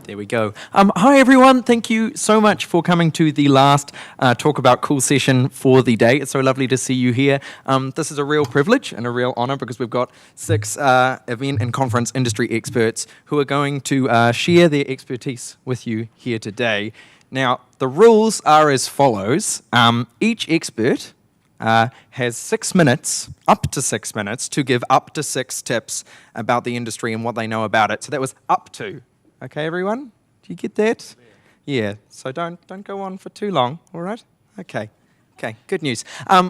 There we go. Hi, everyone. Thank you so much for coming to the last Talk About Cool session for the day. It's so lovely to see you here. This is a real privilege and a real honor because we've got 6 event and conference industry experts who are going to share their expertise with you here today. Now, the rules are as follows. Each expert has 6 minutes, up to 6 minutes, to give up to 6 tips about the industry and what they know about it. So that was up to. Okay, everyone? Do you get that? Yeah. So don't go on for too long, all right? Okay, good news.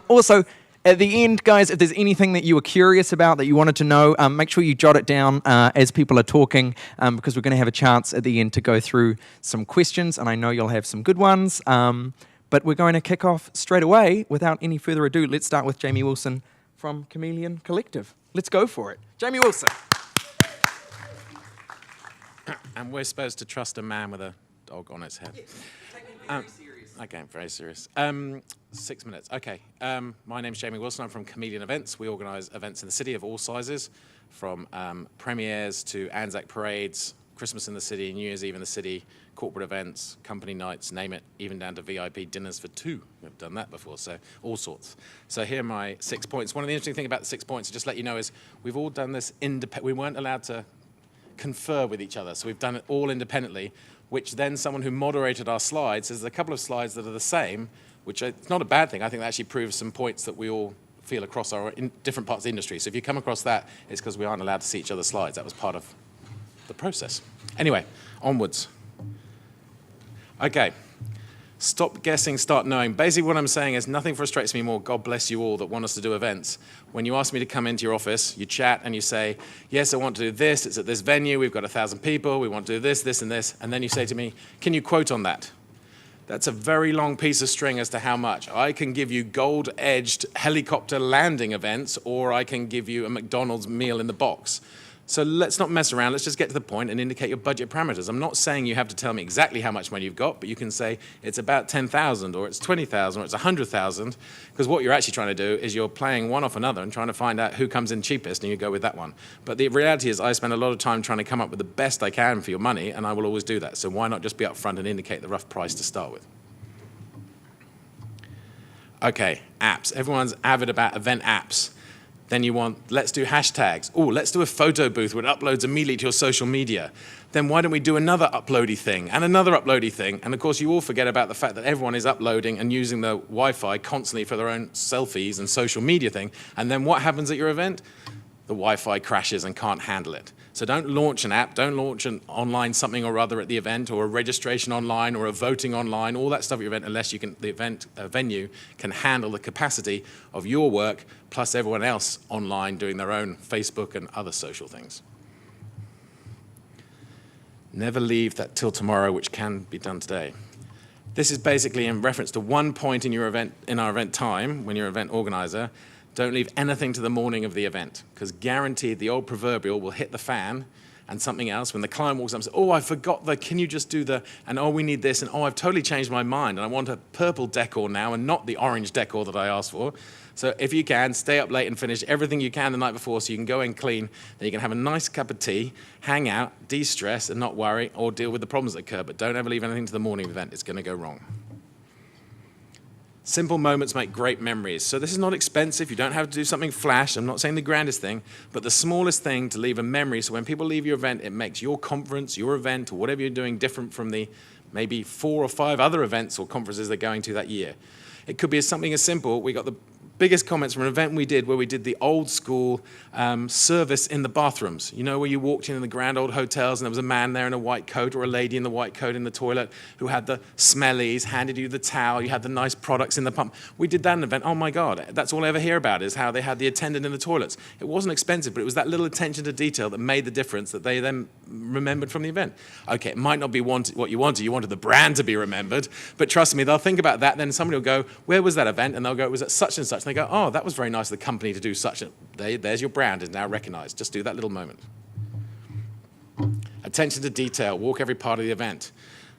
Also, at the end, guys, if there's anything that you were curious about that you wanted to know, make sure you jot it down as people are talking because we're going to have a chance at the end to go through some questions, and I know you'll have some good ones. But we're going to kick off straight away without any further ado. Let's start with Jamie Wilson from Chameleon Collective. Let's go for it. Jamie Wilson. And we're supposed to trust a man with a dog on his head. Yes, taking it very serious. Okay, very serious. 6 minutes. Okay. My name's Jamie Wilson. I'm from Chameleon Events. We organise events in the city of all sizes, from premieres to Anzac parades, Christmas in the city, New Year's Eve in the city, corporate events, company nights, name it, even down to VIP dinners for 2. We've done that before, so all sorts. So here are my 6 points. One of the interesting things about the 6 points, to just let you know, is we've all done this we weren't allowed to confer with each other, so we've done it all independently, which then someone who moderated our slides says there's a couple of slides that are the same, which it's not a bad thing. I think that actually proves some points that we all feel across our different parts of the industry. So if you come across that, it's because we aren't allowed to see each other's slides. That was part of the process. Anyway, onwards. Okay. Stop guessing, start knowing. Basically what I'm saying is nothing frustrates me more, God bless you all that want us to do events. When you ask me to come into your office, you chat and you say, yes, I want to do this, it's at this venue, we've got 1,000 people, we want to do this, this and this, and then you say to me, can you quote on that? That's a very long piece of string as to how much. I can give you gold-edged helicopter landing events, or I can give you a McDonald's meal in the box. So let's not mess around, let's just get to the point and indicate your budget parameters. I'm not saying you have to tell me exactly how much money you've got, but you can say it's about 10,000 or it's 20,000 or it's 100,000, because what you're actually trying to do is you're playing one off another and trying to find out who comes in cheapest and you go with that one. But the reality is I spend a lot of time trying to come up with the best I can for your money, and I will always do that. So why not just be upfront and indicate the rough price to start with? Okay, apps. Everyone's avid about event apps. Then you want, let's do hashtags. Oh, let's do a photo booth where it uploads immediately to your social media. Then why don't we do another uploady thing and another uploady thing? And of course, you all forget about the fact that everyone is uploading and using the Wi-Fi constantly for their own selfies and social media thing. And then what happens at your event? The Wi-Fi crashes and can't handle it. So don't launch an app, don't launch an online something or other at the event, or a registration online, or a voting online, all that stuff at your event, unless the event venue can handle the capacity of your work plus everyone else online doing their own Facebook and other social things. Never leave that till tomorrow, which can be done today. This is basically in reference to one point in your event, in our event time, when you're an event organizer. Don't leave anything to the morning of the event, because guaranteed the old proverbial will hit the fan and something else. When the client walks up and says, oh, I forgot can you just do and oh, we need this, and oh, I've totally changed my mind, and I want a purple decor now and not the orange decor that I asked for. So if you can, stay up late and finish everything you can the night before so you can go in clean, then you can have a nice cup of tea, hang out, de-stress and not worry, or deal with the problems that occur, but don't ever leave anything to the morning of the event. It's going to go wrong. Simple moments make great memories. So this is not expensive. You don't have to do something flash. I'm not saying the grandest thing, but the smallest thing to leave a memory. So when people leave your event, it makes your conference, your event, or whatever you're doing different from the maybe 4 or 5 other events or conferences they're going to that year. It could be something as simple. We got the biggest comments from an event we did where we did the old school service in the bathrooms. You know, where you walked in the grand old hotels and there was a man there in a white coat or a lady in the white coat in the toilet who had the smellies, handed you the towel, you had the nice products in the pump. We did that in an event. Oh my God, that's all I ever hear about is how they had the attendant in the toilets. It wasn't expensive, but it was that little attention to detail that made the difference that they then remembered from the event. Okay, it might not be what you wanted the brand to be remembered, but trust me, they'll think about that, then somebody will go, where was that event? And they'll go, it was at such and such. And they go, oh, that was very nice of the company to do such. There's your brand, is now recognized. Just do that little moment. Attention to detail. Walk every part of the event.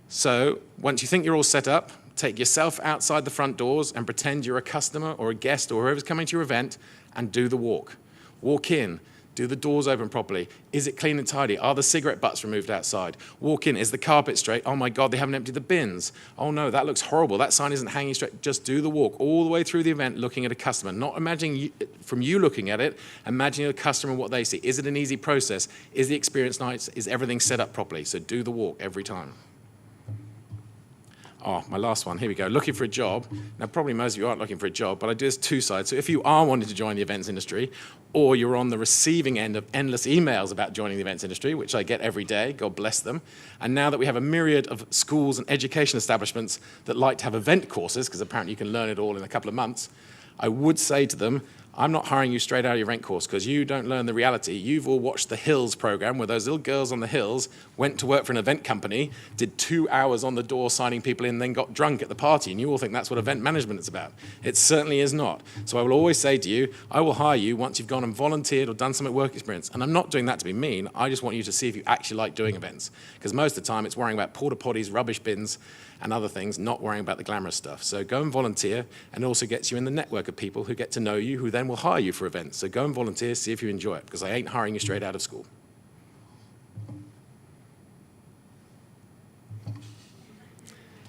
So once you think you're all set up, take yourself outside the front doors and pretend you're a customer or a guest or whoever's coming to your event and do the walk. Walk in. Do the doors open properly? Is it clean and tidy? Are the cigarette butts removed outside? Walk in, is the carpet straight? Oh my God, they haven't emptied the bins. Oh no, that looks horrible. That sign isn't hanging straight. Just do the walk all the way through the event looking at a customer, not imagining you, from you looking at it, imagining the customer and what they see. Is it an easy process? Is the experience nice? Is everything set up properly? So do the walk every time. Oh, my last one, here we go. Looking for a job. Now, probably most of you aren't looking for a job, but I do this two sides. So if you are wanting to join the events industry, or you're on the receiving end of endless emails about joining the events industry, which I get every day, God bless them, and now that we have a myriad of schools and education establishments that like to have event courses, because apparently you can learn it all in a couple of months, I would say to them, I'm not hiring you straight out of your event course because you don't learn the reality. You've all watched the Hills program where those little girls on the Hills went to work for an event company, did 2 hours on the door signing people in, then got drunk at the party, and you all think that's what event management is about. It certainly is not. So I will always say to you, I will hire you once you've gone and volunteered or done some work experience. And I'm not doing that to be mean. I just want you to see if you actually like doing events. Because most of the time it's worrying about porta potties, rubbish bins, and other things, not worrying about the glamorous stuff. So go and volunteer, and it also gets you in the network of people who get to know you, who then will hire you for events. So go and volunteer, see if you enjoy it, because I ain't hiring you straight out of school.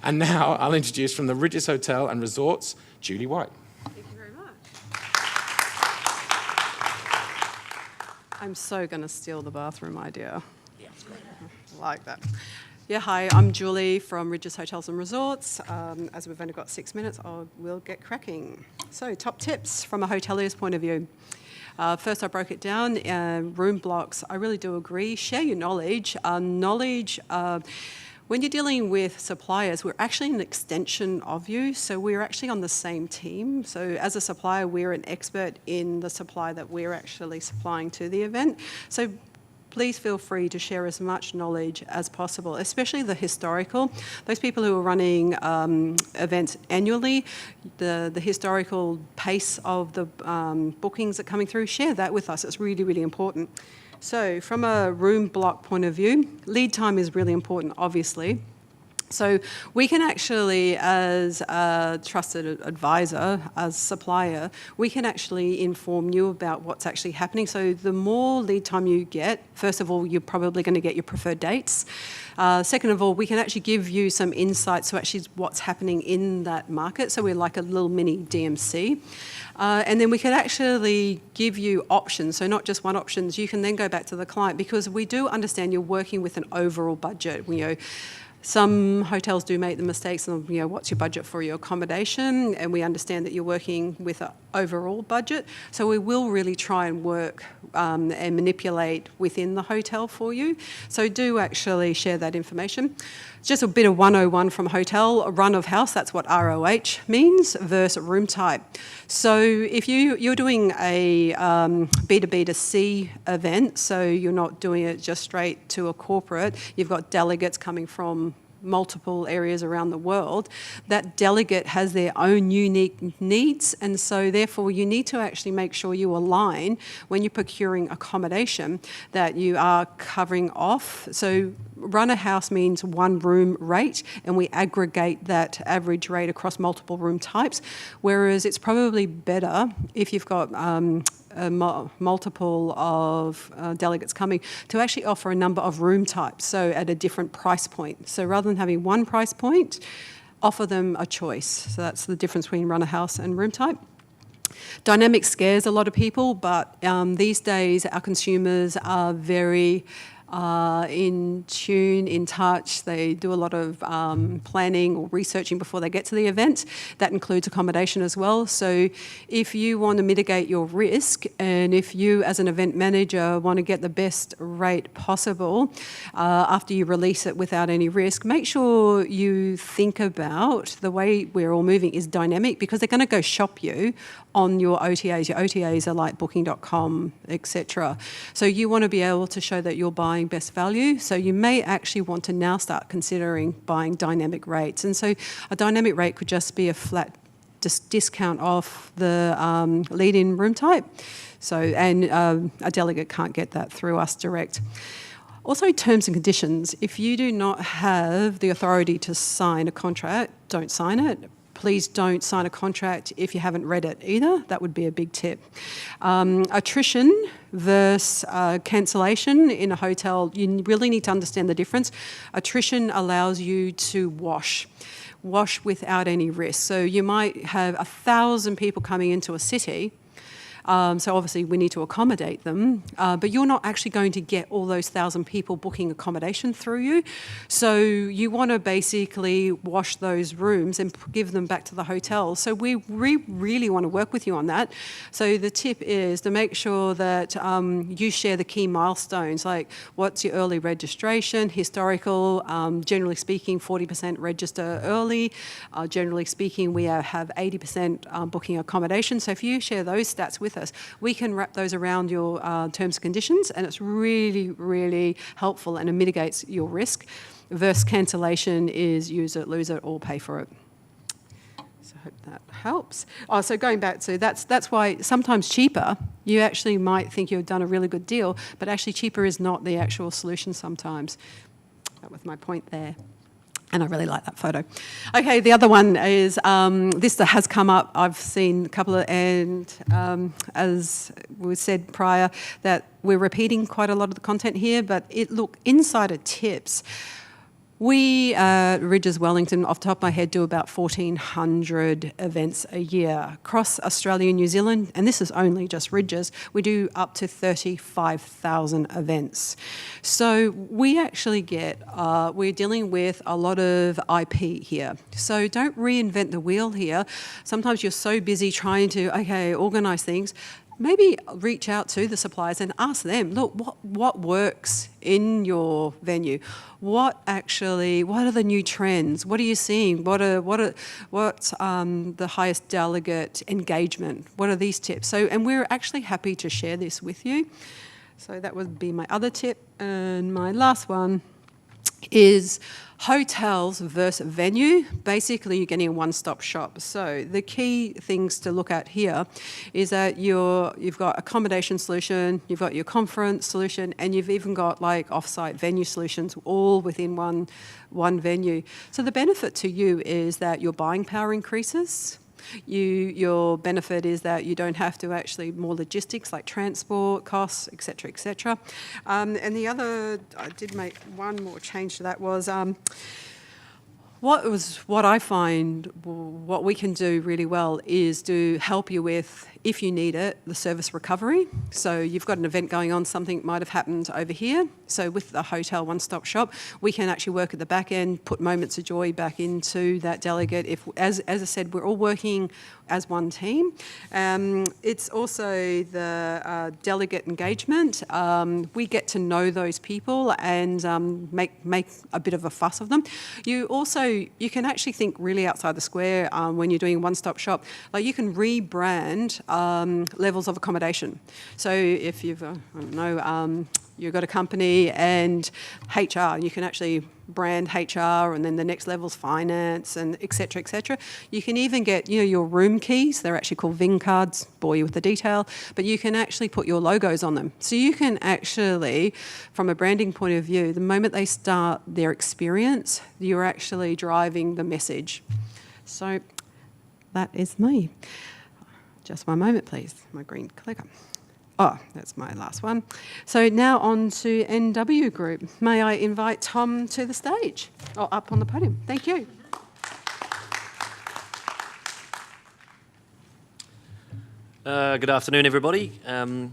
And now I'll introduce from the Rydges Hotel and Resorts, Julie White. Thank you very much. I'm so going to steal the bathroom idea. Yeah, that's great. I like that. Yeah, hi, I'm Julie from Rydges Hotels and Resorts. As we've only got 6 minutes, we'll get cracking. So, top tips from a hotelier's point of view. First, I broke it down, room blocks. I really do agree. Share your knowledge. When you're dealing with suppliers, we're actually an extension of you, so we're actually on the same team. So as a supplier, we're an expert in the supply that we're actually supplying to the event. So please feel free to share as much knowledge as possible, especially the historical. Those people who are running events annually, the historical pace of the bookings that are coming through, share that with us. It's really, really important. So from a room block point of view, lead time is really important, obviously. So we can actually, as a trusted advisor, as supplier, we can actually inform you about what's actually happening. So the more lead time you get, first of all, you're probably going to get your preferred dates. Second of all, we can actually give you some insights to actually what's happening in that market. So we're like a little mini DMC. And then we can actually give you options, so not just one option. You can then go back to the client because we do understand you're working with an overall budget. Some hotels do make the mistakes of, what's your budget for your accommodation? And we understand that you're working with an overall budget. So we will really try and work and manipulate within the hotel for you. So do actually share that information. Just a bit of 101 from hotel, a run of house, that's what ROH means, versus room type. So if you're doing a B2B2C event, so you're not doing it just straight to a corporate, you've got delegates coming from multiple areas around the world, that delegate has their own unique needs, and so therefore you need to actually make sure you align when you're procuring accommodation that you are covering off. So run a house means one room rate, and we aggregate that average rate across multiple room types, whereas it's probably better if you've got multiple of delegates coming to actually offer a number of room types, so at a different price point. So rather than having one price point, offer them a choice. So that's the difference between run a house and room type. Dynamic scares a lot of people, but these days our consumers are very in tune, in touch. They do a lot of planning or researching before they get to the event. That includes accommodation as well. So if you want to mitigate your risk, and if you as an event manager want to get the best rate possible after you release it without any risk, make sure you think about the way we're all moving is dynamic, because they're going to go shop you on your OTAs. Your OTAs are like booking.com, etc. So you want to be able to show that you're buying best value. So you may actually want to now start considering buying dynamic rates. And so a dynamic rate could just be a flat discount off the lead-in room type. So, and a delegate can't get that through us direct. Also, terms and conditions. If you do not have the authority to sign a contract, don't sign it. please don't sign a contract if you haven't read it either. That would be a big tip. Attrition versus cancellation in a hotel, you really need to understand the difference. Attrition allows you to wash without any risk. So you might have 1,000 people coming into a city. So obviously we need to accommodate them, but you're not actually going to get all those 1,000 people booking accommodation through you. So you want to basically wash those rooms and give them back to the hotel. So we really want to work with you on that. So the tip is to make sure that you share the key milestones, like what's your early registration, historical, generally speaking, 40% register early. Generally speaking, we have 80% booking accommodation. So if you share those stats with us, we can wrap those around your terms and conditions, and it's really, really helpful, and it mitigates your risk. Versus cancellation is use it, lose it, or pay for it. So I hope that helps. Oh, so going back to that's why sometimes cheaper, you actually might think you've done a really good deal, but actually cheaper is not the actual solution sometimes. That was my point there. And I really like that photo. Okay, the other one is, this that has come up, I've seen a couple of, and as we said prior, that we're repeating quite a lot of the content here, but insider tips. We at Rydges Wellington, off the top of my head, do about 1,400 events a year across Australia and New Zealand, and this is only just Rydges. We do up to 35,000 events. So we actually we're dealing with a lot of IP here. So don't reinvent the wheel here. Sometimes you're so busy trying to, organise things. Maybe reach out to the suppliers and ask them, look, what works in your venue? What are the new trends? What are you seeing? What's the highest delegate engagement? What are these tips? And we're actually happy to share this with you. So that would be my other tip. And my last one is hotels versus venue. Basically, you're getting a one-stop shop. So the key things to look at here is that you've got accommodation solution, you've got your conference solution, and you've even got like off-site venue solutions all within one venue. So the benefit to you is that your buying power increases. Your benefit is that you don't have to actually more logistics like transport costs, etc., etc. And the other, I did make one more change to that was what I find what we can do really well is to help you with, if you need it, the service recovery. So you've got an event going on, something might have happened over here. So with the hotel one-stop shop, we can actually work at the back end, put moments of joy back into that delegate. If, as I said, we're all working as one team. It's also the delegate engagement. We get to know those people and make a bit of a fuss of them. You can actually think really outside the square when you're doing a one-stop shop. Like you can rebrand levels of accommodation. So if you've, you've got a company and HR, you can actually brand HR, and then the next level's finance, and et cetera, et cetera. You can even get, your room keys. They're actually called VIN cards, bore you with the detail, but you can actually put your logos on them. So you can actually, from a branding point of view, the moment they start their experience, you're actually driving the message. So that is me. Just one moment, please. My green clicker. Oh, that's my last one. So now on to NW Group. May I invite Tom to the stage, or up on the podium. Thank you. Good afternoon, everybody. I'm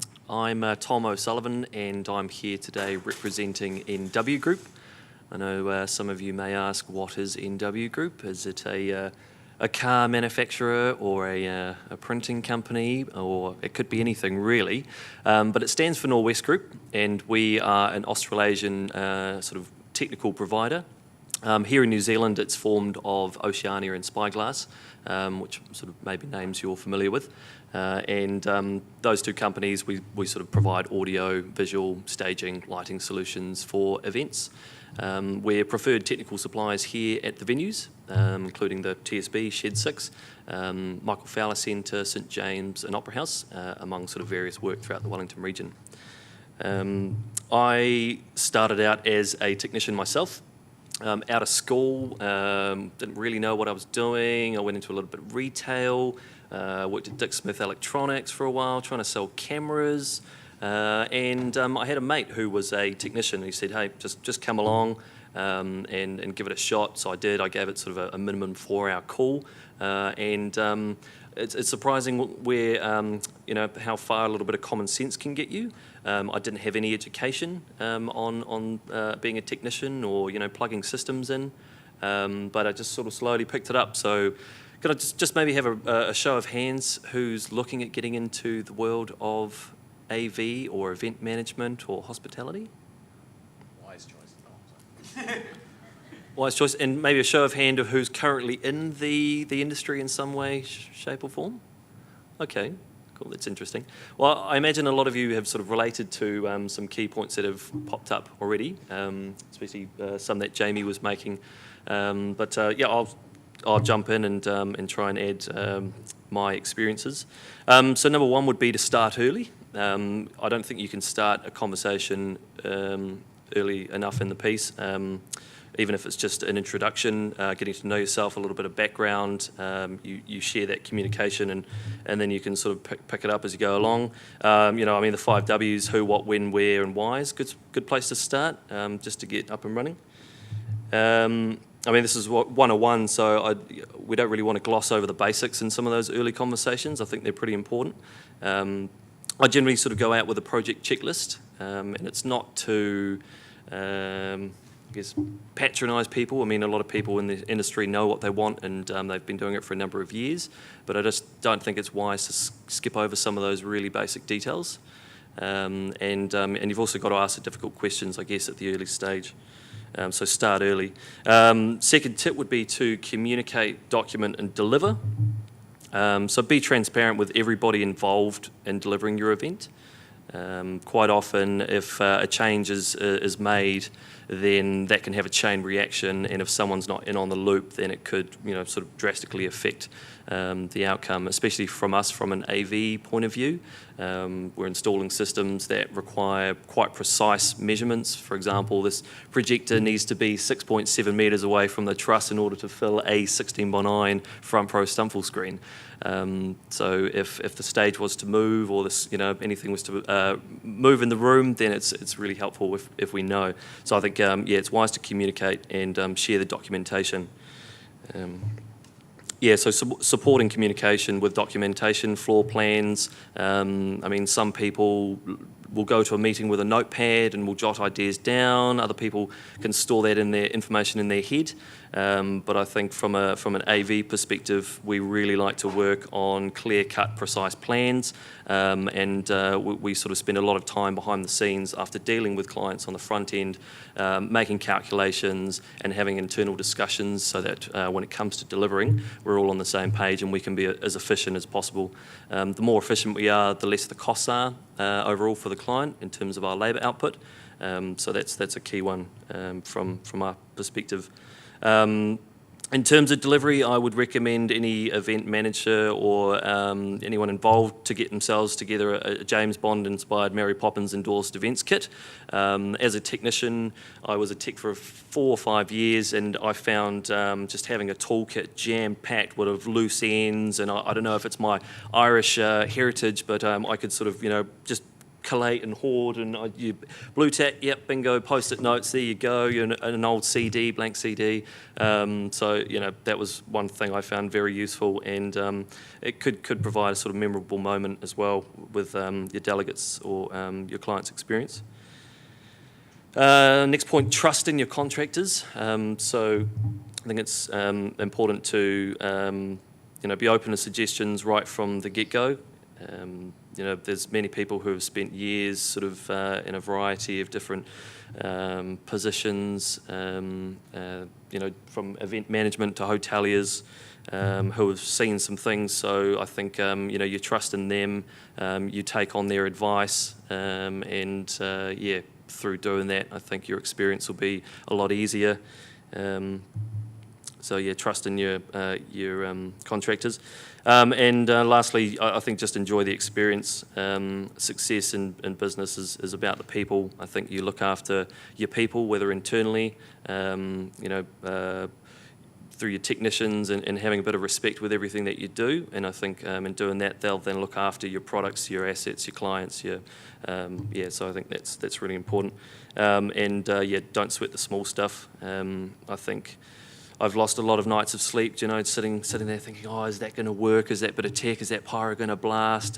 Tom O'Sullivan, and I'm here today representing NW Group. I know some of you may ask, what is NW Group? Is it a car manufacturer or a printing company, or it could be anything really, but it stands for Norwest Group, and we are an Australasian sort of technical provider. Here in New Zealand, it's formed of Oceania and Spyglass, which sort of maybe names you're familiar with, and those two companies, we sort of provide audio, visual, staging, lighting solutions for events. We're preferred technical suppliers here at the venues, including the TSB, Shed 6, Michael Fowler Centre, St James and Opera House, among sort of various work throughout the Wellington region. I started out as a technician myself, out of school, didn't really know what I was doing. I went into a little bit of retail, worked at Dick Smith Electronics for a while, trying to sell cameras. And I had a mate who was a technician. He said, hey, just come along and give it a shot. So I did. I gave it sort of a minimum 4-hour call. And it's surprising where, how far a little bit of common sense can get you. I didn't have any education on being a technician or, plugging systems in, but I just sort of slowly picked it up. So could I just maybe have a show of hands who's looking at getting into the world of AV or event management or hospitality? Wise choice. Oh, sorry. Wise choice, and maybe a show of hand of who's currently in the industry in some way, shape or form? Okay, cool, that's interesting. Well, I imagine a lot of you have sort of related to some key points that have popped up already, especially some that Jamie was making. I'll jump in and try and add my experiences. So number one would be to start early. I don't think you can start a conversation early enough in the piece. Even if it's just an introduction, getting to know yourself, a little bit of background, you share that communication and then you can sort of pick it up as you go along. The 5 W's, who, what, when, where and why is good place to start, just to get up and running. This is 101, so we don't really want to gloss over the basics in some of those early conversations. I think they're pretty important. I generally sort of go out with a project checklist, and it's not to patronise people. A lot of people in the industry know what they want and they've been doing it for a number of years, but I just don't think it's wise to skip over some of those really basic details. And you've also got to ask the difficult questions, I guess, at the early stage. So start early. Second tip would be to communicate, document and deliver. So be transparent with everybody involved in delivering your event. Quite often, if a change is made, then that can have a chain reaction, and if someone's not in on the loop, then it could, sort of drastically affect the outcome, especially from an AV point of view. We're installing systems that require quite precise measurements. For example, this projector needs to be 6.7 metres away from the truss in order to fill a 16:9 front pro stumple screen. So if the stage was to move or anything was to move in the room, then it's really helpful if we know. So I think it's wise to communicate and share the documentation. So supporting communication with documentation, floor plans. Some people will go to a meeting with a notepad and will jot ideas down. Other people can store that information in their head. But I think from an AV perspective, we really like to work on clear-cut, precise plans. We sort of spend a lot of time behind the scenes after dealing with clients on the front end, making calculations and having internal discussions so that when it comes to delivering, we're all on the same page and we can be as efficient as possible. The more efficient we are, the less the costs are overall for the client in terms of our labour output. So that's a key one from our perspective. In terms of delivery, I would recommend any event manager or anyone involved to get themselves together a James Bond-inspired Mary Poppins-endorsed events kit. As a technician, I was a tech for 4 or 5 years, and I found just having a toolkit jam-packed with loose ends, and I don't know if it's my Irish heritage, but I could sort of, just collate and hoard, and you blue tack, yep, bingo, post-it notes, there you go, an old CD, blank CD. That was one thing I found very useful, and it could provide a sort of memorable moment as well with your delegates or your client's experience. Next point, trust in your contractors. So I think it's important to be open to suggestions right from the get-go. There's many people who have spent years sort of in a variety of different positions, from event management to hoteliers, who have seen some things. So I think, you trust in them, you take on their advice, through doing that, I think your experience will be a lot easier. So yeah, trust in your contractors. And lastly, I think just enjoy the experience. Success in business is about the people. I think you look after your people, whether internally, through your technicians and having a bit of respect with everything that you do. And I think in doing that, they'll then look after your products, your assets, your clients. So I think that's really important. Don't sweat the small stuff. I think I've lost a lot of nights of sleep, sitting there thinking, oh, is that going to work? Is that bit of tech? Is that pyro going to blast?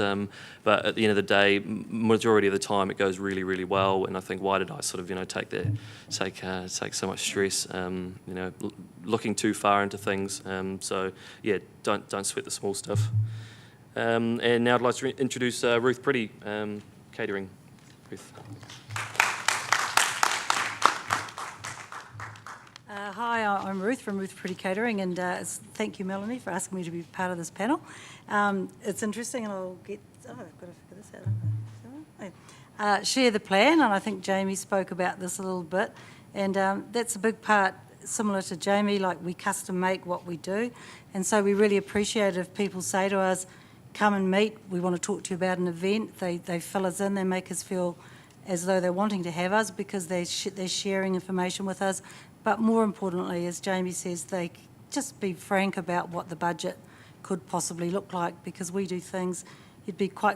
But at the end of the day, majority of the time, it goes really, really well. And I think, why did I sort of, take so much stress? Looking too far into things. Don't sweat the small stuff. And now I'd like to introduce Ruth Pretty, Catering. Ruth. Hi, I'm Ruth from Ruth Pretty Catering, and thank you, Melanie, for asking me to be part of this panel. It's interesting, and I'll get... Oh, I've got to figure this out. Share the plan, and I think Jamie spoke about this a little bit, and that's a big part, similar to Jamie, like we custom make what we do, and so we really appreciate if people say to us, come and meet, we want to talk to you about an event, they fill us in, they make us feel as though they're wanting to have us because they're sharing information with us. But more importantly, as Jamie says, they just be frank about what the budget could possibly look like, because we do things,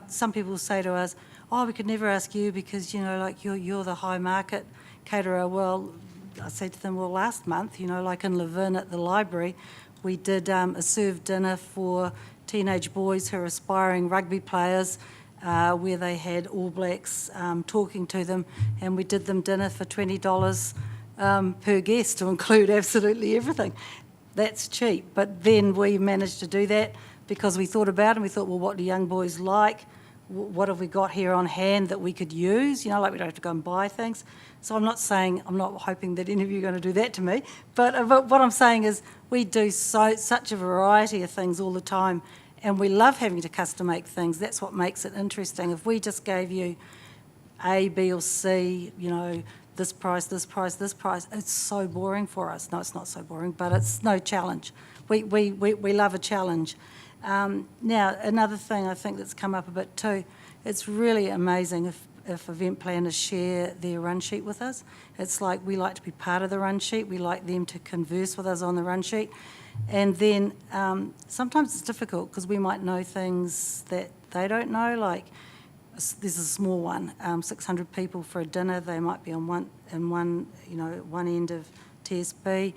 some people say to us, oh, we could never ask you because, you're the high market caterer. Well, I said to them, well, last month, like in Levin at the library, we did a served dinner for teenage boys who are aspiring rugby players, where they had All Blacks talking to them, and we did them dinner for $20 per guest to include absolutely everything. That's cheap, but then we managed to do that because we thought about it and we thought, well, what do young boys like? What have we got here on hand that we could use? We don't have to go and buy things. So I'm not hoping that any of you are going to do that to me, but what I'm saying is we do such a variety of things all the time, and we love having to custom make things. That's what makes it interesting. If we just gave you A, B or C, this price, this price, this price, it's so boring for us. No, it's not so boring, but it's no challenge. We love a challenge. Now, another thing I think that's come up a bit too, it's really amazing if event planners share their run sheet with us. It's like we like to be part of the run sheet. We like them to converse with us on the run sheet. And then sometimes it's difficult because we might know things that they don't know, like there's a small one, 600 people for a dinner. They might be on one end of TSB.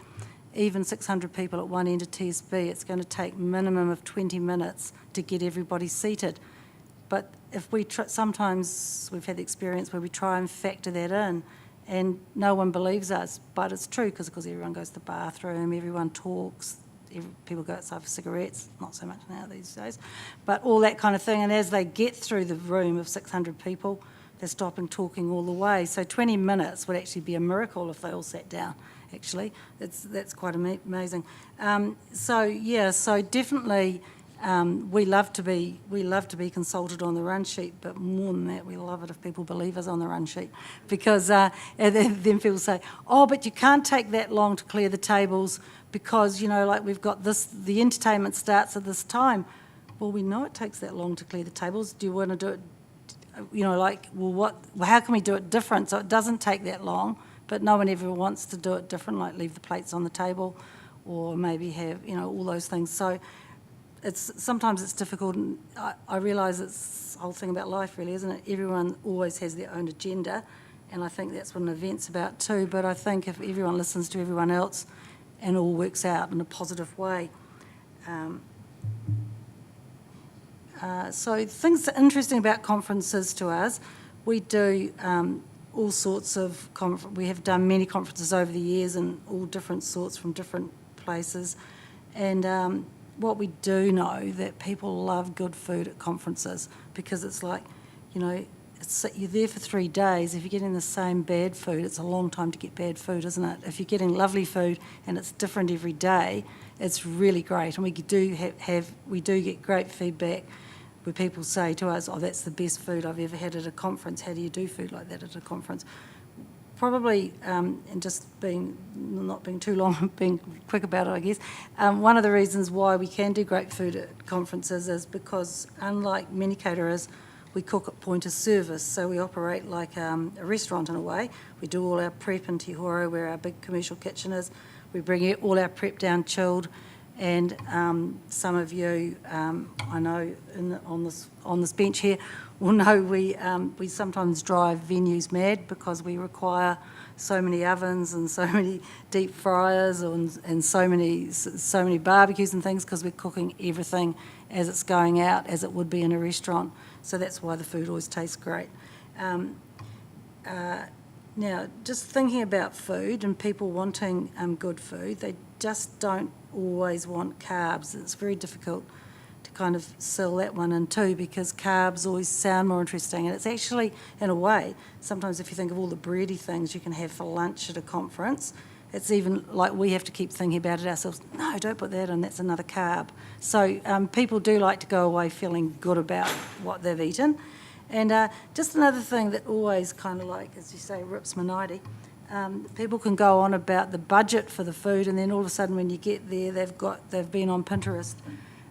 Even 600 people at one end of TSB, it's going to take minimum of 20 minutes to get everybody seated. But if sometimes we've had the experience where we try and factor that in, and no one believes us, but it's true because everyone goes to the bathroom, everyone talks. People go outside for cigarettes, not so much now these days, but all that kind of thing. And as they get through the room of 600 people, they're stopping talking all the way. So 20 minutes would actually be a miracle if they all sat down, actually. That's quite amazing. So definitely we love to be consulted on the run sheet, but more than that, we love it if people believe us on the run sheet, because and then people say, oh, but you can't take that long to clear the tables because, we've got this, the entertainment starts at this time. Well, we know it takes that long to clear the tables. Do you want to do it, how can we do it different so it doesn't take that long, but no one ever wants to do it different, like leave the plates on the table or maybe have, all those things. So sometimes it's difficult, and I realise it's the whole thing about life really, isn't it? Everyone always has their own agenda, and I think that's what an event's about too, but I think if everyone listens to everyone else and all works out in a positive way. So things that are interesting about conferences to us, we do all sorts of, we have done many conferences over the years and all different sorts from different places, and what we do know that people love good food at conferences, because it's like, you're there for 3 days. If you're getting the same bad food, it's a long time to get bad food, isn't it? If you're getting lovely food and it's different every day, it's really great. And we do get great feedback where people say to us, oh, that's the best food I've ever had at a conference. How do you do food like that at a conference? probably, and just not being too long, being quick about it, I guess, one of the reasons why we can do great food at conferences is because, unlike many caterers, we cook at point of service, so we operate like a restaurant in a way. We do all our prep in Te Horo, where our big commercial kitchen is. We bring all our prep down chilled, and some of you, I know, on this bench here, will know we sometimes drive venues mad because we require so many ovens and so many deep fryers and so many barbecues and things, because we're cooking everything as it's going out, as it would be in a restaurant. So that's why the food always tastes great. Now, just thinking about food and people wanting good food, they just don't always want carbs. It's very difficult to kind of sell that one in too, because carbs always sound more interesting. And it's actually, in a way, sometimes if you think of all the bready things you can have for lunch at a conference, it's even like we have to keep thinking about it ourselves. No, don't put that in, that's another carb. So people do like to go away feeling good about what they've eaten. And just another thing that always kind of like, as you say, rips my nightie, people can go on about the budget for the food, and then all of a sudden when you get there, they've been on Pinterest,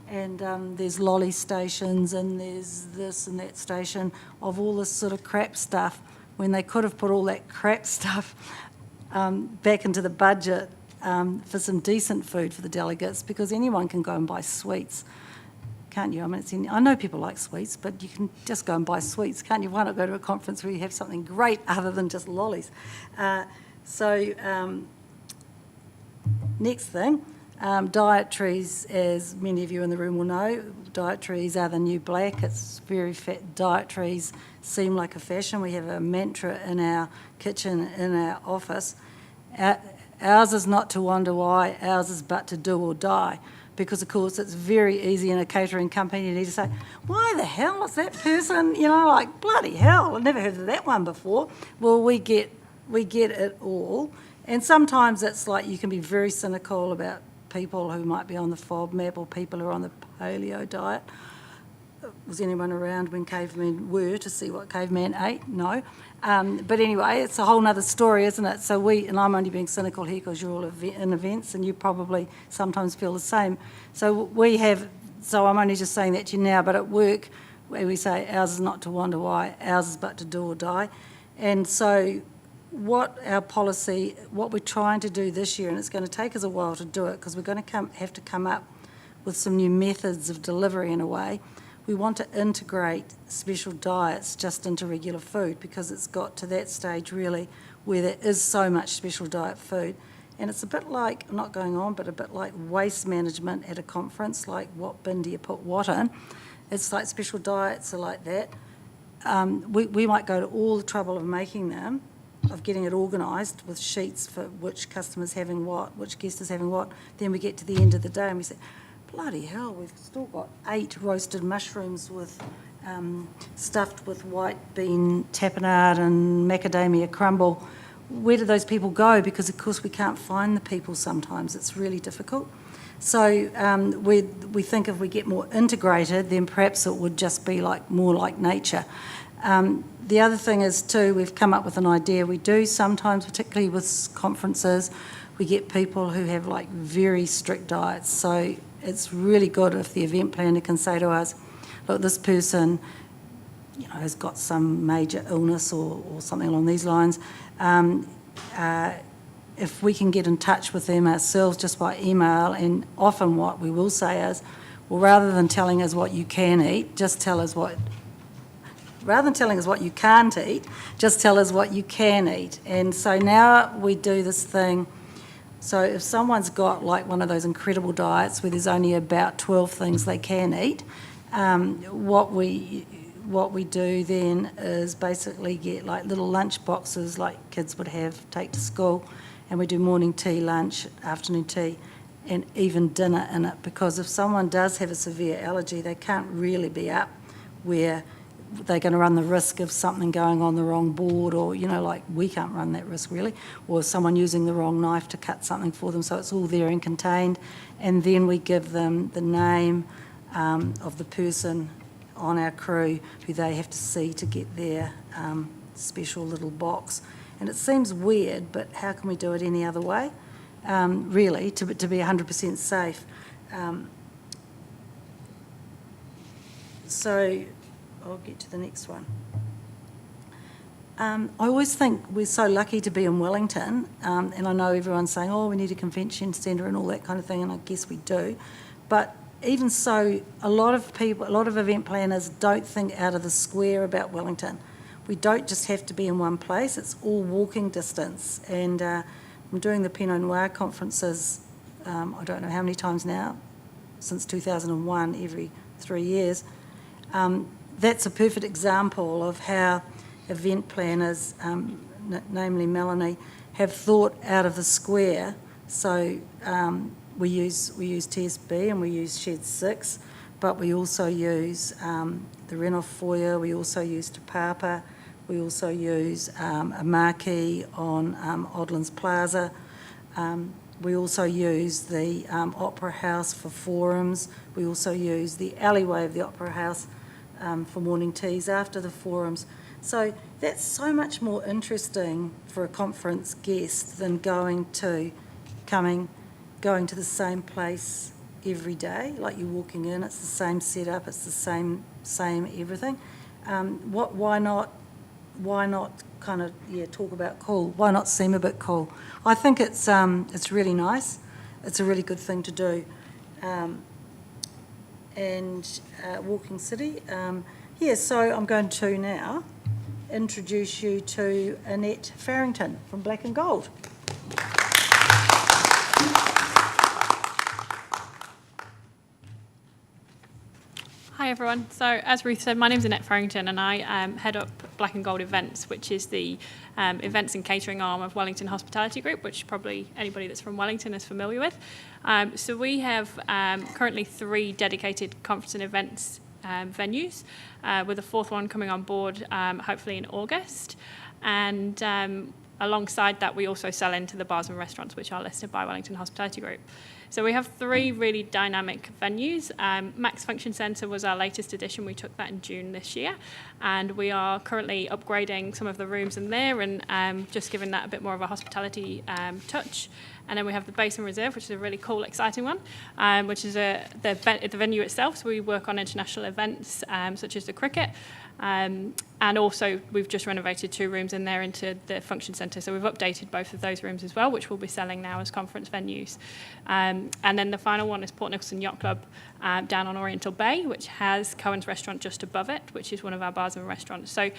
and there's lolly stations, and there's this and that station of all this sort of crap stuff, when they could have put all that crap stuff back into the budget for some decent food for the delegates, because anyone can go and buy sweets, can't you? I mean, I know people like sweets, but you can just go and buy sweets, can't you? Why not go to a conference where you have something great other than just lollies? Next thing, dietaries, as many of you in the room will know, dietaries are the new black. It's very fat. Dietaries seem like a fashion. We have a mantra in our kitchen, in our office. Ours is not to wonder why, ours is but to do or die. Because, of course, it's very easy in a catering company. You need to say, why the hell is that person, like, bloody hell, I've never heard of that one before. Well, we get it all. And sometimes it's like you can be very cynical about people who might be on the FODMAP or people who are on the paleo diet. Was anyone around when cavemen were to see what caveman ate? No. But anyway, it's a whole other story, isn't it? So and I'm only being cynical here because you're all in events and you probably sometimes feel the same. So I'm only just saying that to you now, but at work, where we say ours is not to wonder why, ours is but to do or die. And so what we're trying to do this year, and it's going to take us a while to do it because we're going to have to come up with some new methods of delivery in a way. We want to integrate special diets just into regular food, because it's got to that stage really where there is so much special diet food. And it's a bit like, I'm not going on, but a bit like waste management at a conference, like what bin do you put what in? It's like special diets are like that. We might go to all the trouble of making them, of getting it organised with sheets for which customer's having what, which guest is having what. Then we get to the end of the day and we say, bloody hell, we've still got 8 roasted mushrooms stuffed with white bean tapenade and macadamia crumble. Where do those people go? Because, of course, we can't find the people sometimes. It's really difficult. So we think if we get more integrated, then perhaps it would just be more like nature. The other thing is, too, we've come up with an idea. We do sometimes, particularly with conferences, we get people who have very strict diets. So it's really good if the event planner can say to us, look, this person has got some major illness or something along these lines. If we can get in touch with them ourselves just by email, and often what we will say is, well, rather than telling us what you can eat, just tell us rather than telling us what you can't eat, just tell us what you can eat. And so now we do this thing. So if someone's got one of those incredible diets where there's only about 12 things they can eat, what we do then is basically get little lunch boxes like kids would take to school, and we do morning tea, lunch, afternoon tea, and even dinner in it, because if someone does have a severe allergy, they can't really be up where they're going to run the risk of something going on the wrong board, or, we can't run that risk really, or someone using the wrong knife to cut something for them. So it's all there and contained. And then we give them the name of the person on our crew who they have to see to get their special little box. And it seems weird, but how can we do it any other way, really, to be 100% safe? So I'll get to the next one. I always think we're so lucky to be in Wellington, and I know everyone's saying, oh, we need a convention centre and all that kind of thing, and I guess we do. But even so, a lot of event planners don't think out of the square about Wellington. We don't just have to be in one place, it's all walking distance. And I'm doing the Pinot Noir conferences, I don't know how many times now, since 2001, every 3 years. That's a perfect example of how event planners, namely Melanie, have thought out of the square. So we use TSB and we use Shed 6, but we also use the Renoff Foyer, we also use Te Papa, we also use a marquee on Odlands Plaza. We also use the Opera House for forums. We also use the alleyway of the Opera House for morning teas after the forums. So that's so much more interesting for a conference guest than going to the same place every day. Like you're walking in, it's the same setup, it's the same everything. Why not kind of talk about cool? Why not seem a bit cool? I think it's really nice. It's a really good thing to do. Walking City. So I'm going to now introduce you to Annette Farrington from Black and Gold. Hi everyone. So as Ruth said, my name's Annette Farrington and I head up Black and Gold Events, which is the events and catering arm of Wellington Hospitality Group, which probably anybody that's from Wellington is familiar with. So we have currently 3 dedicated conference and events venues, with a 4th one coming on board hopefully in August. And alongside that, we also sell into the bars and restaurants, which are listed by Wellington Hospitality Group. So we have 3 really dynamic venues. Max Function Centre was our latest addition. We took that in June this year. And we are currently upgrading some of the rooms in there and just giving that a bit more of a hospitality touch. And then we have the Basin Reserve, which is a really cool, exciting one, which is the venue itself. So we work on international events such as the cricket. And also, we've just renovated 2 rooms in there into the function centre. So we've updated both of those rooms as well, which we'll be selling now as conference venues. And then the final one is Port Nicholson Yacht Club down on Oriental Bay, which has Cohen's Restaurant just above it, which is one of our bars and restaurants. So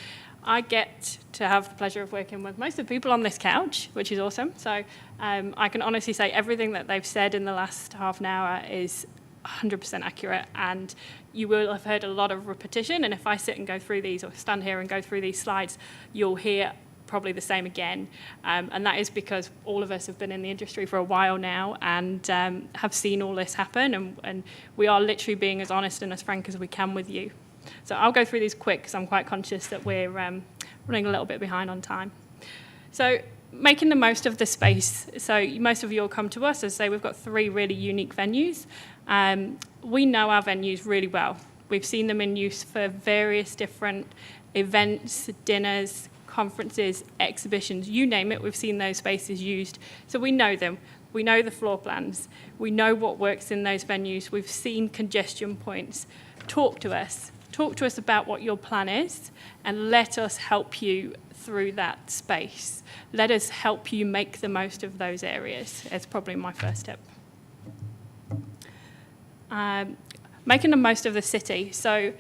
I get to have the pleasure of working with most of the people on this couch, which is awesome. So I can honestly say everything that they've said in the last half an hour is 100% accurate, and you will have heard a lot of repetition, and if I sit and go through these or stand here and go through these slides, you'll hear probably the same again, and that is because all of us have been in the industry for a while now and have seen all this happen, and we are literally being as honest and as frank as we can with you. So I'll go through these quick because I'm quite conscious that we're running a little bit behind on time. So making the most of the space. So most of you will come to us, as say we've got 3 really unique venues. We know our venues really well. We've seen them in use for various different events, dinners, conferences, exhibitions, you name it, we've seen those spaces used. So we know them. We know the floor plans. We know what works in those venues. We've seen congestion points. Talk to us. Talk to us about what your plan is and let us help you through that space. Let us help you make the most of those areas. It's probably my first step. Making the most of the city. So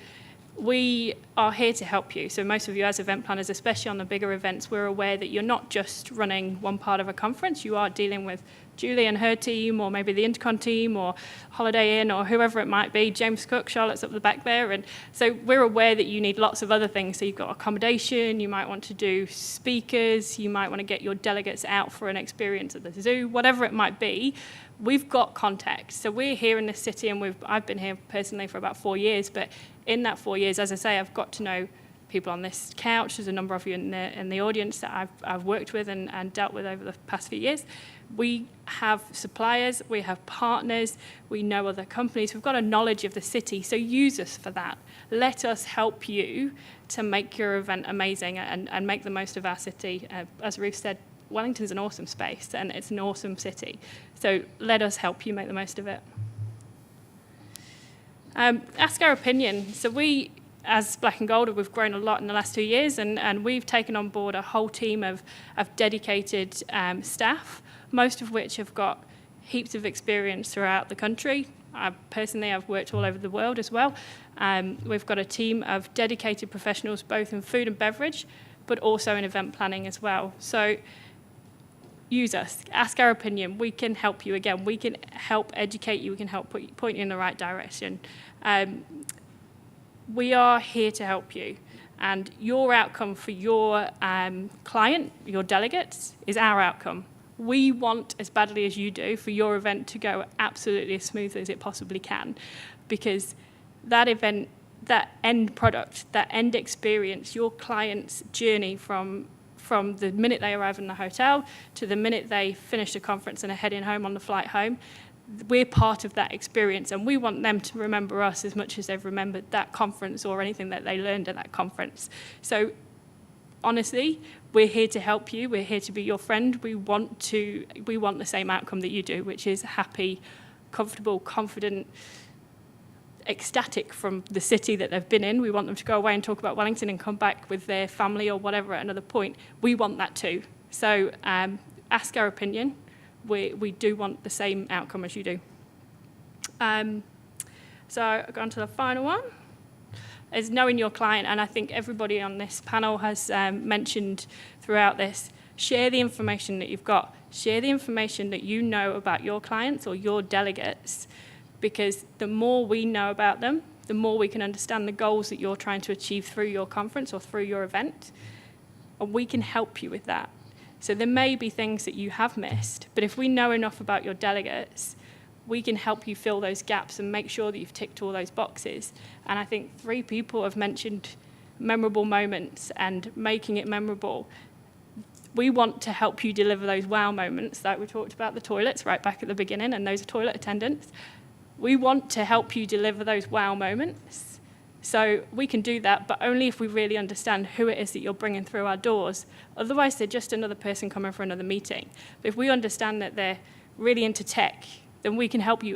we are here to help you. So most of you as event planners, especially on the bigger events, we're aware that you're not just running one part of a conference. You are dealing with Julie and her team, or maybe the Intercon team, or Holiday Inn, or whoever it might be. James Cook, Charlotte's up the back there. And so we're aware that you need lots of other things. So you've got accommodation, you might want to do speakers, you might want to get your delegates out for an experience at the zoo, whatever it might be. We've got contacts. So we're here in the city, and I've been here personally for about 4 years, but in that 4 years, as I say, I've got to know people on this couch. There's a number of you in the audience that I've worked with and dealt with over the past few years. We have suppliers, we have partners, we know other companies. We've got a knowledge of the city, so use us for that. Let us help you to make your event amazing and make the most of our city. As Ruth said, Wellington's an awesome space and it's an awesome city. So let us help you make the most of it. Ask our opinion. So we, as Black and Gold, we've grown a lot in the last 2 years, and we've taken on board a whole team of dedicated staff, most of which have got heaps of experience throughout the country. Personally, I've worked all over the world as well. We've got a team of dedicated professionals, both in food and beverage, but also in event planning as well. So use us, ask our opinion. We can help you. Again, we can help educate you. We can help point you in the right direction. We are here to help you. And your outcome for your client, your delegates, is our outcome. We want, as badly as you do, for your event to go absolutely as smoothly as it possibly can, because that event, that end product, that end experience, your client's journey from the minute they arrive in the hotel to the minute they finish the conference and are heading home on the flight home, we're part of that experience, and we want them to remember us as much as they've remembered that conference or anything that they learned at that conference. So honestly, we're here to help you. We're here to be your friend. We want the same outcome that you do, which is happy, comfortable, confident, ecstatic from the city that they've been in. We want them to go away and talk about Wellington and come back with their family or whatever at another point. We want that too. So ask our opinion. We do want the same outcome as you do. So I'll go on to the final one. Is knowing your client, and I think everybody on this panel has mentioned throughout this, share the information that you've got. Share the information that you know about your clients or your delegates, because the more we know about them, the more we can understand the goals that you're trying to achieve through your conference or through your event, and we can help you with that. So there may be things that you have missed, but if we know enough about your delegates, we can help you fill those gaps and make sure that you've ticked all those boxes. And I think 3 people have mentioned memorable moments and making it memorable. We want to help you deliver those wow moments, like we talked about the toilets right back at the beginning and those toilet attendants. We want to help you deliver those wow moments. So we can do that, but only if we really understand who it is that you're bringing through our doors. Otherwise, they're just another person coming for another meeting. But if we understand that they're really into tech, then we can help you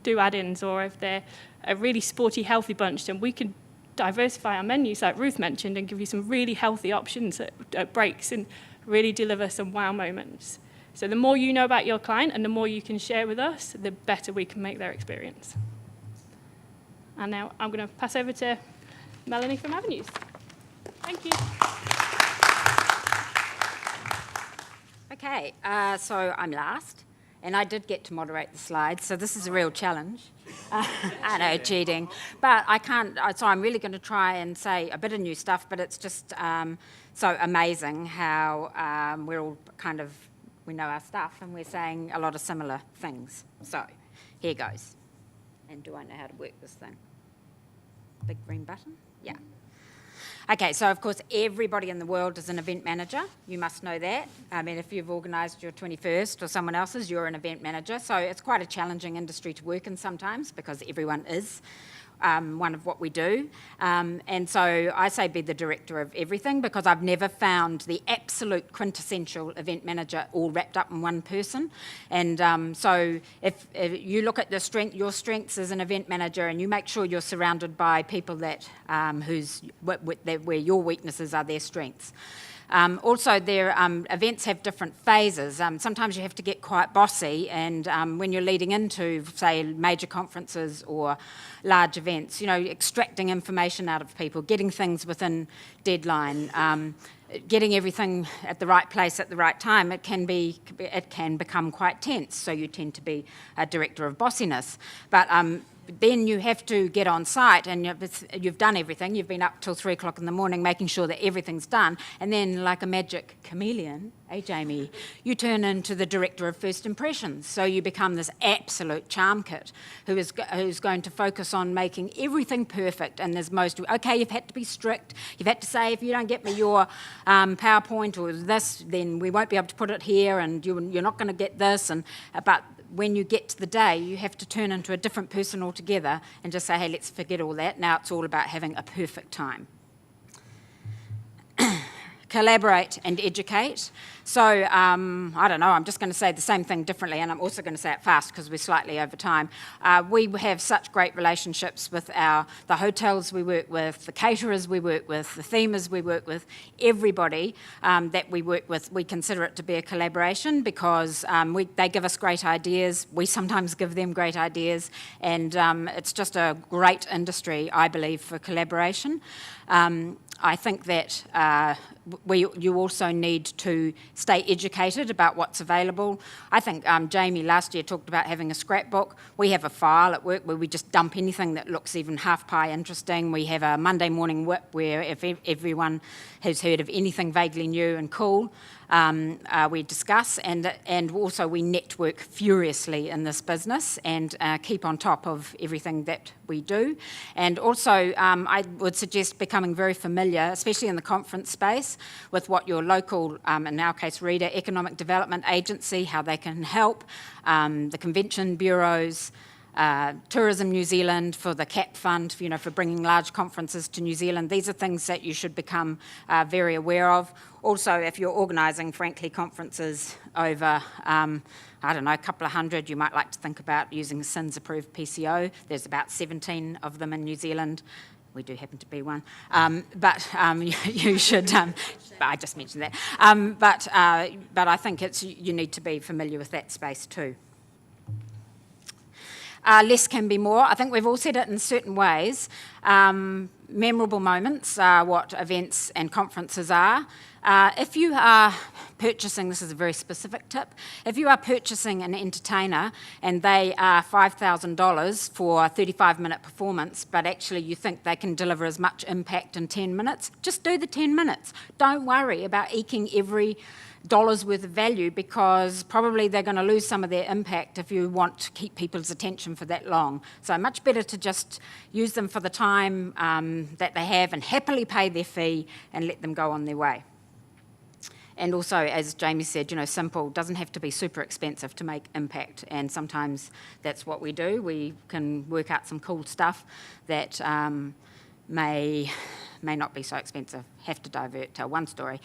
do add-ins, or if they're a really sporty, healthy bunch, then we can diversify our menus, like Ruth mentioned, and give you some really healthy options at breaks and really deliver some wow moments. So the more you know about your client and the more you can share with us, the better we can make their experience. And now I'm going to pass over to Melanie from Avenues. Thank you. Okay, so I'm last. And I did get to moderate the slides, so this is a real challenge. I know, cheating. But I can't, so I'm really going to try and say a bit of new stuff, but it's just so amazing how we're all kind of, we know our stuff and we're saying a lot of similar things. So here goes. And do I know how to work this thing? Big green button? Yeah. Okay, so of course everybody in the world is an event manager. You must know that. I mean, if you've organised your 21st or someone else's, you're an event manager. So it's quite a challenging industry to work in sometimes because everyone is one of what we do. And so I say be the director of everything because I've never found the absolute quintessential event manager all wrapped up in one person. And so if you look at your strengths as an event manager and you make sure you're surrounded by people that where your weaknesses are their strengths. Also, their events have different phases. Sometimes you have to get quite bossy, and when you're leading into, say, major conferences or large events, you know, extracting information out of people, getting things within deadline, getting everything at the right place at the right time, it can become quite tense. So you tend to be a director of bossiness. But then you have to get on site, and you've done everything. You've been up till 3 o'clock in the morning making sure that everything's done, and then like a magic chameleon, Jamie, you turn into the director of first impressions. So you become this absolute charm kit who's going to focus on making everything perfect. And there's okay, you've had to be strict. You've had to say, if you don't get me your PowerPoint or this, then we won't be able to put it here, and you're not going to get this. But when you get to the day, you have to turn into a different person altogether and just say, hey, let's forget all that. Now it's all about having a perfect time. Collaborate and educate. So, I don't know, I'm just going to say the same thing differently, and I'm also going to say it fast because we're slightly over time. We have such great relationships with the hotels we work with, the caterers we work with, the themers we work with, everybody that we work with. We consider it to be a collaboration because they give us great ideas, we sometimes give them great ideas, and it's just a great industry, I believe, for collaboration. I think that you also need to stay educated about what's available. I think Jamie last year talked about having a scrapbook. We have a file at work where we just dump anything that looks even half pie interesting. We have a Monday morning whip where if everyone has heard of anything vaguely new and cool, we discuss, and also we network furiously in this business and keep on top of everything that we do. And also I would suggest becoming very familiar, especially in the conference space, with what your local, in our case Rydges, Economic Development Agency, how they can help, the convention bureaus, Tourism New Zealand for the CAP fund, for bringing large conferences to New Zealand. These are things that you should become very aware of. Also, if you're organising, frankly, conferences over, I don't know, a couple of hundred, you might like to think about using SINS-approved PCO. There's about 17 of them in New Zealand. We do happen to be one, but you should. I just mentioned that. But I think you need to be familiar with that space too. Less can be more. I think we've all said it in certain ways. Memorable moments are what events and conferences are. If you are purchasing, this is a very specific tip, if you are purchasing an entertainer and they are $5,000 for a 35-minute performance, but actually you think they can deliver as much impact in 10 minutes, just do the 10 minutes. Don't worry about eking every dollar's worth of value, because probably they're going to lose some of their impact if you want to keep people's attention for that long. So much better to just use them for the time that they have and happily pay their fee and let them go on their way. And also, as Jamie said, simple, doesn't have to be super expensive to make impact, and sometimes that's what we do. We can work out some cool stuff that may not be so expensive. Have to tell one story.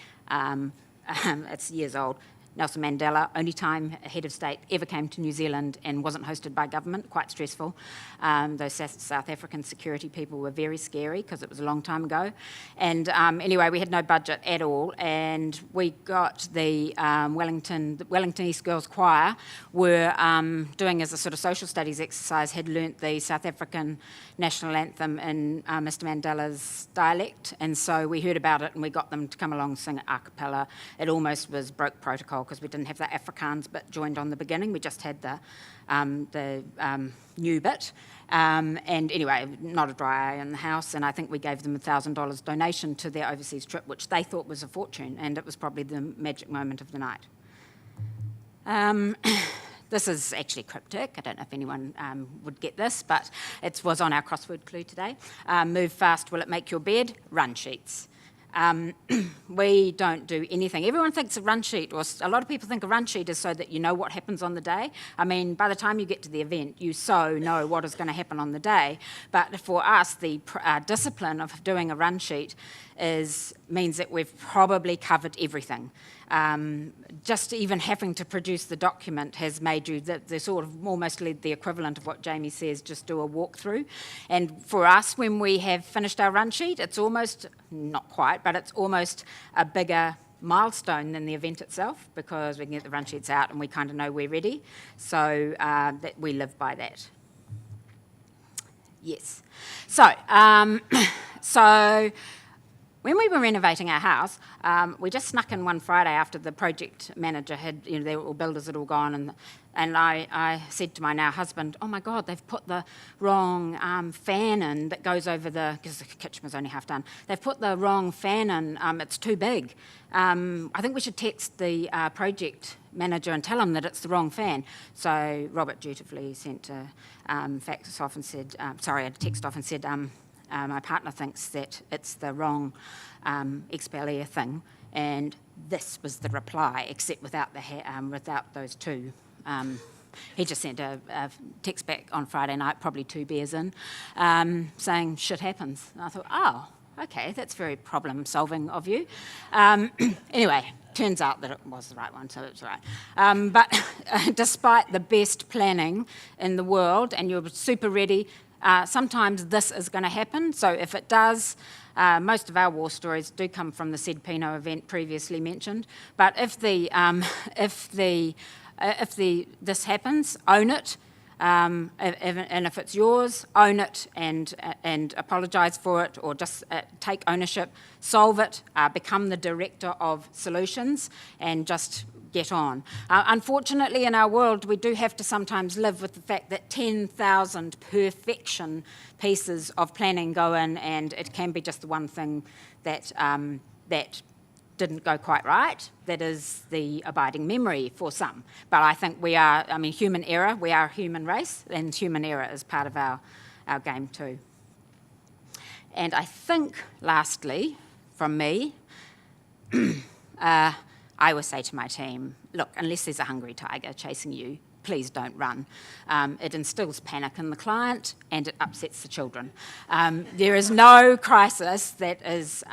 It's years old. Nelson Mandela, only time a head of state ever came to New Zealand and wasn't hosted by government, quite stressful. Those South African security people were very scary because it was a long time ago. And anyway, we had no budget at all, and we got the Wellington East Girls Choir were doing as a sort of social studies exercise, had learnt the South African national anthem in Mr Mandela's dialect, and so we heard about it and we got them to come along and sing it a cappella. It almost broke protocol because we didn't have the Afrikaans bit joined on the beginning. We just had the new bit. And anyway, not a dry eye in the house, and I think we gave them $1,000 donation to their overseas trip, which they thought was a fortune, and it was probably the magic moment of the night. This is actually cryptic. I don't know if anyone would get this, but it was on our crossword clue today. Move fast, will it make your bed? Run sheets. We don't do anything. Everyone thinks a run sheet, or a lot of people think a run sheet is so that you know what happens on the day. I mean, by the time you get to the event, you so know what is going to happen on the day. But for us, the discipline of doing a run sheet means that we've probably covered everything. Just even having to produce the document has made you the sort of almost the equivalent of what Jamie says, just do a walkthrough. And for us, when we have finished our run sheet, it's almost, not quite, but it's almost a bigger milestone than the event itself, because we can get the run sheets out and we kind of know we're ready. So that we live by that. Yes. So when we were renovating our house, we just snuck in one Friday after the project manager had, they were all builders had all gone, and I said to my now husband, "Oh my God, they've put the wrong fan in that goes over because the kitchen was only half done. They've put the wrong fan in, it's too big. I think we should text the project manager and tell him that it's the wrong fan." So Robert dutifully sent a fax off and said, a text off and said, "My partner thinks that it's the wrong expel thing," and this was the reply, except without without those two. He just sent a text back on Friday night, probably 2 beers in, saying shit happens. And I thought, oh, okay, that's very problem-solving of you. Anyway, turns out that it was the right one, so it was right. But despite the best planning in the world, and you're super ready, sometimes this is going to happen. So if it does, most of our war stories do come from the said Pinot event previously mentioned. But if this happens, own it, and if it's yours, own it and apologise for it, or just take ownership, solve it, become the director of solutions, and just get on. Unfortunately, in our world, we do have to sometimes live with the fact that 10,000 perfection pieces of planning go in, and it can be just the one thing that didn't go quite right. That is the abiding memory for some. But I think human error, we are a human race, and human error is part of our game too. And I think, lastly, from me, I always say to my team, look, unless there's a hungry tiger chasing you, please don't run. It instills panic in the client, and it upsets the children. There is no crisis that is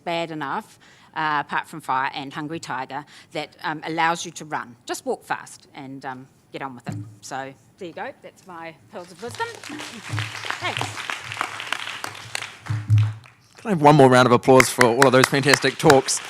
bad enough, apart from fire and hungry tiger, that allows you to run. Just walk fast and get on with it. So there you go. That's my pearls of wisdom. Thanks. Can I have one more round of applause for all of those fantastic talks?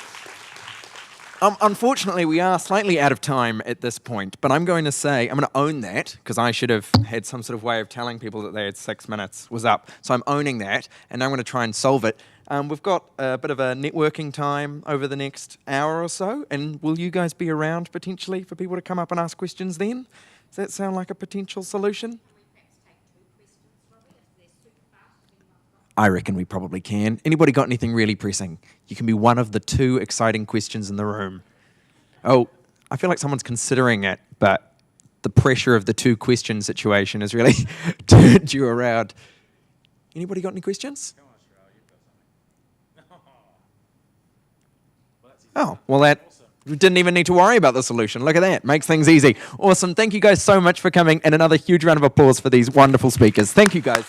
Unfortunately, we are slightly out of time at this point, but I'm going to own that, because I should have had some sort of way of telling people that they had 6 minutes was up. So I'm owning that, and I'm going to try and solve it. We've got a bit of a networking time over the next hour or so, and will you guys be around potentially for people to come up and ask questions then? Does that sound like a potential solution? I reckon we probably can. Anybody got anything really pressing? You can be one of the 2 exciting questions in the room. Oh, I feel like someone's considering it, but the pressure of the 2 question situation has really turned you around. Anybody got any questions? Oh, well, we didn't even need to worry about the solution. Look at that. Makes things easy. Awesome. Thank you guys so much for coming, and another huge round of applause for these wonderful speakers. Thank you, guys.